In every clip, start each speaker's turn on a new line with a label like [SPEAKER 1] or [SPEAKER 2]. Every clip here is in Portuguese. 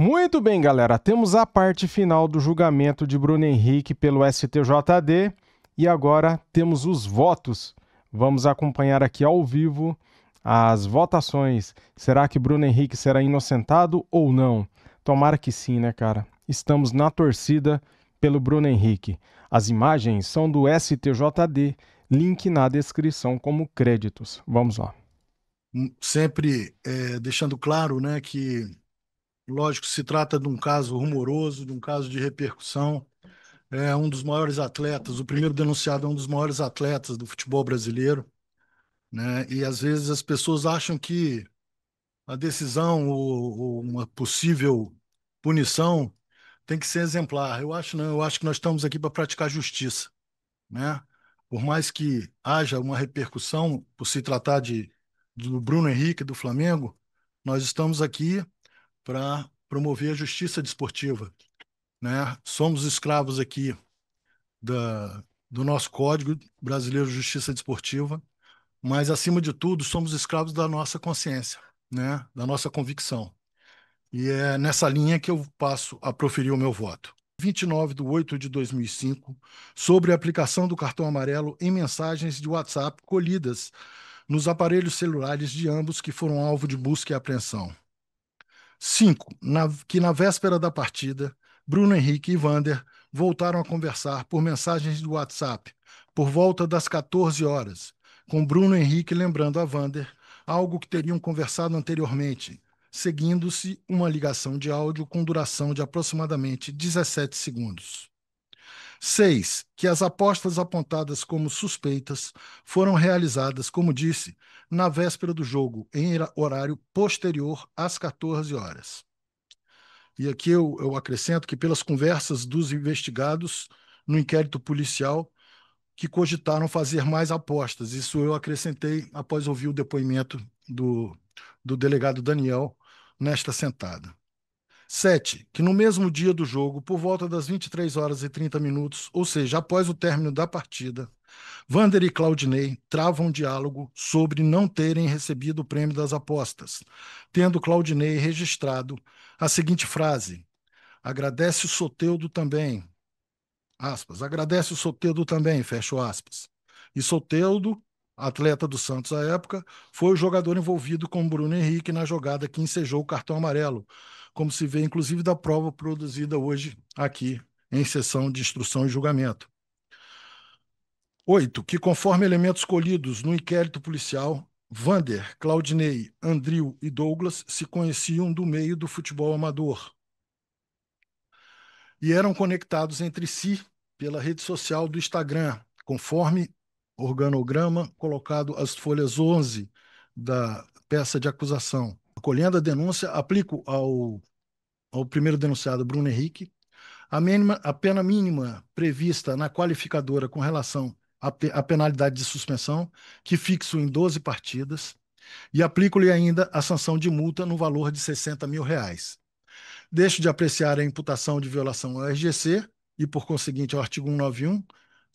[SPEAKER 1] Muito bem, galera. Temos a parte final do julgamento de Bruno Henrique pelo STJD e agora temos os votos. Vamos acompanhar aqui ao vivo as votações. Será que Bruno Henrique será inocentado ou não? Tomara que sim, né, cara? Estamos na torcida pelo Bruno Henrique. As imagens são do STJD, link na descrição como créditos. Vamos lá.
[SPEAKER 2] Sempre deixando claro, né, que, lógico, se trata de um caso rumoroso, de um caso de repercussão. É um dos maiores atletas, o primeiro denunciado é um dos maiores atletas do futebol brasileiro, né? E às vezes as pessoas acham que a decisão ou uma possível punição tem que ser exemplar. Eu acho não, eu acho que nós estamos aqui para praticar justiça, né? Por mais que haja uma repercussão por se tratar do Bruno Henrique do Flamengo, nós estamos aqui para promover a justiça desportiva, né? Somos escravos aqui do nosso Código Brasileiro de Justiça Desportiva, mas acima de tudo somos escravos da nossa consciência, né? Da nossa convicção. E é nessa linha que eu passo a proferir o meu voto. 29/8/2005, sobre a aplicação do cartão amarelo em mensagens de WhatsApp colhidas nos aparelhos celulares de ambos que foram alvo de busca e apreensão. 5. Que na véspera da partida, Bruno Henrique e Vander voltaram a conversar por mensagens do WhatsApp por volta das 14 horas, com Bruno Henrique lembrando a Vander algo que teriam conversado anteriormente, seguindo-se uma ligação de áudio com duração de aproximadamente 17 segundos. 6. Que as apostas apontadas como suspeitas foram realizadas, como disse, na véspera do jogo, em horário posterior às 14 horas. E aqui eu acrescento que, pelas conversas dos investigados no inquérito policial, que cogitaram fazer mais apostas. Isso eu acrescentei após ouvir o depoimento do delegado Daniel nesta sentada. 7. Que no mesmo dia do jogo, por volta das 23h30, ou seja, após o término da partida, Vander e Claudinei travam um diálogo sobre não terem recebido o prêmio das apostas, tendo Claudinei registrado a seguinte frase: agradece o Soteldo também, aspas, agradece o Soteldo também, fecho aspas. E Soteldo, atleta do Santos à época, foi o jogador envolvido com Bruno Henrique na jogada que ensejou o cartão amarelo, como se vê inclusive da prova produzida hoje aqui em sessão de instrução e julgamento. 8. Que conforme elementos colhidos no inquérito policial, Vander, Claudinei, Andril e Douglas se conheciam do meio do futebol amador e eram conectados entre si pela rede social do Instagram, conforme organograma colocado às folhas 11 da peça de acusação. Acolhendo a denúncia, aplico ao primeiro denunciado, Bruno Henrique, a pena mínima prevista na qualificadora com relação à penalidade de suspensão, que fixo em 12 partidas, e aplico-lhe ainda a sanção de multa no valor de R$ 60.000. Deixo de apreciar a imputação de violação ao RGC e, por conseguinte, ao artigo 191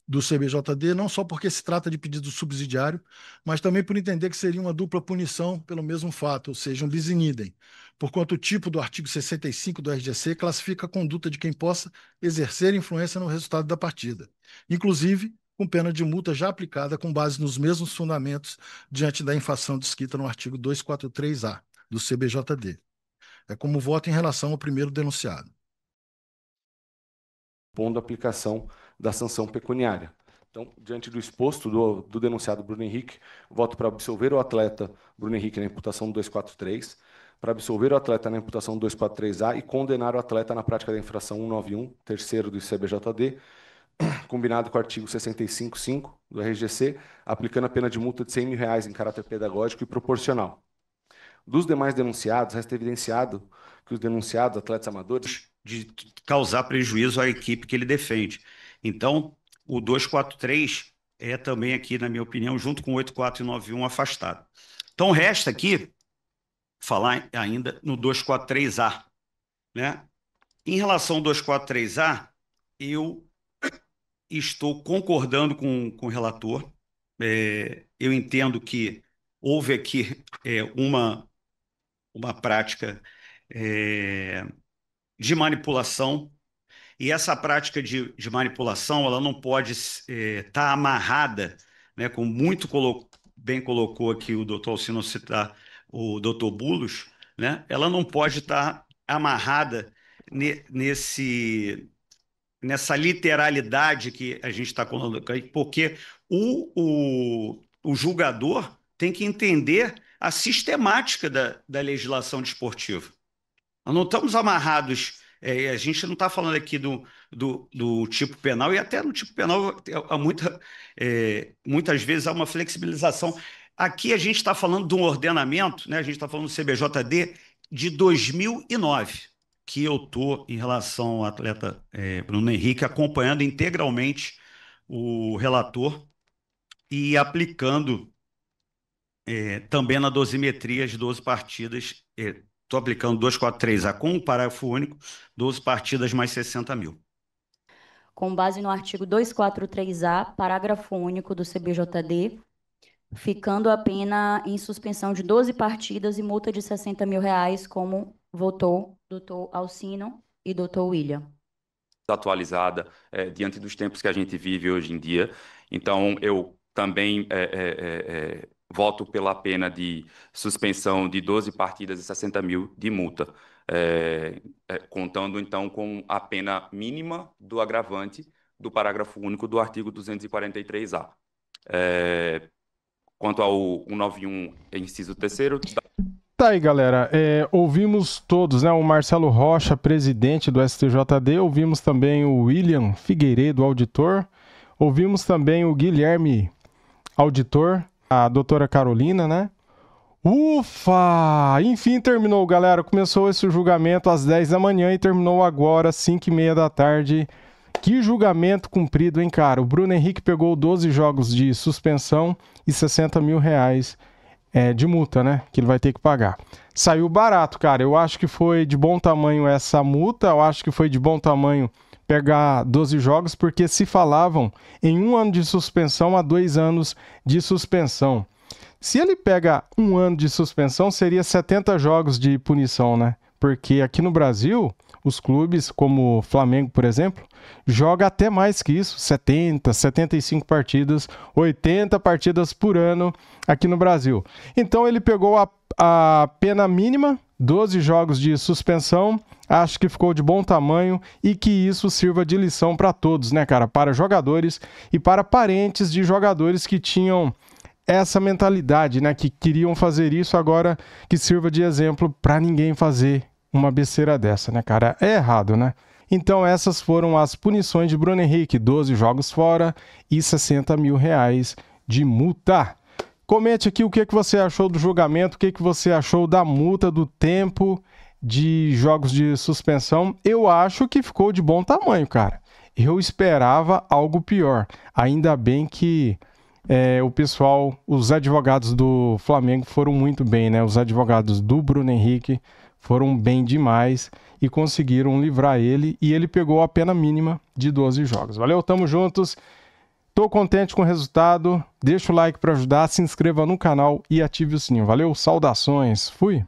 [SPEAKER 2] do CBJD, não só porque se trata de pedido subsidiário, mas também por entender que seria uma dupla punição pelo mesmo fato, ou seja, um bis in idem, porquanto o tipo do artigo 65 do RGC classifica a conduta de quem possa exercer influência no resultado da partida, inclusive com pena de multa já aplicada com base nos mesmos fundamentos diante da infração descrita no artigo 243-A do CBJD. É como voto em relação ao primeiro denunciado.
[SPEAKER 3] Pondo a aplicação da sanção pecuniária. Então, diante do exposto do denunciado Bruno Henrique, voto para absolver o atleta Bruno Henrique na imputação do 243, para absolver o atleta na imputação do 243A e condenar o atleta na prática da infração 191, terceiro do CBJD, combinado com o artigo 65.5 do RGC, aplicando a pena de multa de R$ 100.000 em caráter pedagógico e proporcional. Dos demais denunciados, resta evidenciado que os denunciados, atletas amadores,
[SPEAKER 4] de causar prejuízo à equipe que ele defende. Então, o 243 é também aqui, na minha opinião, junto com o 8491 afastado. Então, resta aqui falar ainda no 243A, né? Em relação ao 243A, eu estou concordando com o relator. Eu entendo que houve aqui uma prática de manipulação, e essa prática de manipulação ela não pode estar amarrada, né, como bem colocou aqui o doutor Alcino citar o doutor Bulos, né, ela não pode estar amarrada nessa literalidade que a gente está colocando aí, porque o julgador tem que entender a sistemática da legislação desportiva. Nós não estamos amarrados, a gente não está falando aqui do tipo penal, e até no tipo penal muitas vezes há uma flexibilização. Aqui a gente está falando de um ordenamento, né? A gente está falando do CBJD de 2009, que eu estou, em relação ao atleta Bruno Henrique, acompanhando integralmente o relator e aplicando também na dosimetria de 12 partidas. Estou aplicando 243A com um parágrafo único, 12 partidas mais 60 mil.
[SPEAKER 5] Com base no artigo 243A, parágrafo único do CBJD, ficando a pena em suspensão de 12 partidas e multa de R$60 mil, como votou doutor Alcino e doutor William.
[SPEAKER 6] Atualizada diante dos tempos que a gente vive hoje em dia. Então, eu também voto pela pena de suspensão de 12 partidas e 60 mil de multa, contando, então, com a pena mínima do agravante do parágrafo único do artigo 243A. Quanto ao 191, inciso 3º...
[SPEAKER 1] Tá aí, galera. Ouvimos todos, né? O Marcelo Rocha, presidente do STJD, ouvimos também o William Figueiredo, auditor, ouvimos também o Guilherme, auditor, a doutora Carolina, né? Ufa! Enfim, terminou, galera. Começou esse julgamento às 10 da manhã e terminou agora às 5h30 da tarde. Que julgamento cumprido, hein, cara? O Bruno Henrique pegou 12 jogos de suspensão e R$60 mil de multa, né? Que ele vai ter que pagar. Saiu barato, cara. Eu acho que foi de bom tamanho essa multa. Eu acho que foi de bom tamanho pegar 12 jogos, porque se falavam em 1 ano de suspensão a 2 anos de suspensão. Se ele pega 1 ano de suspensão, seria 70 jogos de punição, né? Porque aqui no Brasil, os clubes, como o Flamengo, por exemplo, joga até mais que isso, 70, 75 partidas, 80 partidas por ano aqui no Brasil. Então ele pegou a pena mínima, 12 jogos de suspensão, acho que ficou de bom tamanho e que isso sirva de lição para todos, né, cara? Para jogadores e para parentes de jogadores que tinham essa mentalidade, né, que queriam fazer isso, agora que sirva de exemplo para ninguém fazer uma besteira dessa, né, cara? É errado, né? Então essas foram as punições de Bruno Henrique, 12 jogos fora e R$60 mil de multa. Comente aqui o que você achou do julgamento, o que você achou da multa, do tempo de jogos de suspensão. Eu acho que ficou de bom tamanho, cara. Eu esperava algo pior. Ainda bem que o pessoal, os advogados do Flamengo foram muito bem, né? Os advogados do Bruno Henrique foram bem demais e conseguiram livrar ele, e ele pegou a pena mínima de 12 jogos. Valeu, tamo juntos. Tô contente com o resultado. Deixa o like para ajudar, se inscreva no canal e ative o sininho. Valeu, saudações. Fui!